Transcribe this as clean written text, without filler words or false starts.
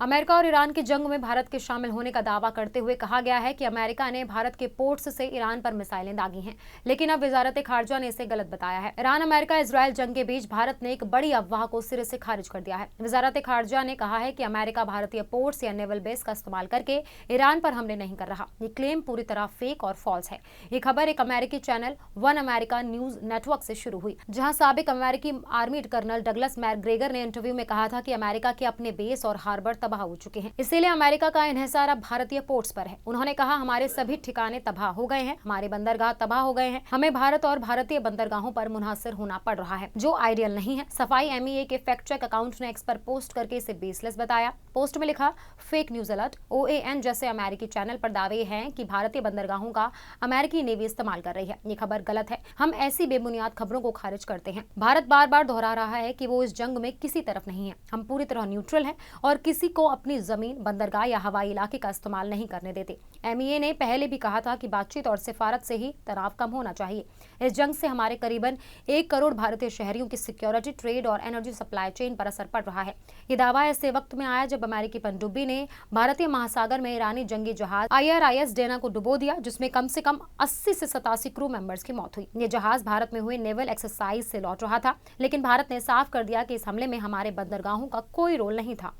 America और Iran की जंग में भारत के शामिल होने का दावा करते हुए कहा गया है कि अमेरिका ने भारत के पोर्ट्स से ईरान पर मिसाइलें दागी हैं, लेकिन अब वजारत खारजा ने इसे गलत बताया है। ईरान अमेरिका इजरायल जंग के बीच भारत ने एक बड़ी अफवाह को सिरे से खारिज कर दिया है। वजारत खारजा ने कहा है कि अमेरिका भारतीय पोर्ट्स या नेवल बेस का इस्तेमाल करके ईरान पर हमले नहीं कर रहा। ये क्लेम पूरी तरह फेक और फॉल्स है। ये खबर एक अमेरिकी channel one America news network से शुरू हुई, जहां साबिक अमेरिकी आर्मी कर्नल डगलस मैकग्रेगर ने इंटरव्यू में कहा था कि अमेरिका के अपने बेस और हार्बर तबाह हो चुके हैं, इसीलिए अमेरिका का इन्हिसार अब भारतीय पोर्ट्स पर है। उन्होंने कहा, हमारे सभी ठिकाने तबाह हो गए हैं, हमारे बंदरगाह तबाह हो गए हैं, हमें भारत और भारतीय बंदरगाहों पर मुनहसर होना पड़ रहा है, जो आइडियल नहीं है। सफाई एमईए के फैक्ट चेक अकाउंट ने एक्स पर पोस्ट करके इसे बेसलेस बताया। पोस्ट में लिखा, फेक न्यूज अलर्ट। OAN जैसे अमेरिकी चैनल पर दावे हैं कि भारतीय बंदरगाहों का अमेरिकी नेवी इस्तेमाल कर रही है। ये खबर गलत है। हम ऐसी बेबुनियाद खबरों को खारिज करते हैं। भारत बार बार दोहरा रहा है कि वो इस जंग में किसी तरफ नहीं है। हम पूरी तरह न्यूट्रल हैं और किसी को अपनी जमीन, बंदरगाह या हवाई इलाके का इस्तेमाल नहीं करने देते। एमईए ने पहले भी कहा था कि बातचीत और सिफारत से ही तनाव कम होना चाहिए। इस जंग से हमारे करीबन 1 करोड़ भारतीय शहरियों की सिक्योरिटी, ट्रेड और एनर्जी सप्लाई चेन पर असर पड़ रहा है। ये दावा ऐसे वक्त में आया जब अमेरिकी पनडुब्बी ने भारतीय महासागर में ईरानी जंगी जहाज IRIS डेना को डुबो दिया, जिसमें कम से कम 80 से 87 क्रू मेंबर्स की मौत हुई। ये जहाज भारत में हुए नेवल एक्सरसाइज से लौट रहा था, लेकिन भारत ने साफ कर दिया कि इस हमले में हमारे बंदरगाहों का कोई रोल नहीं था।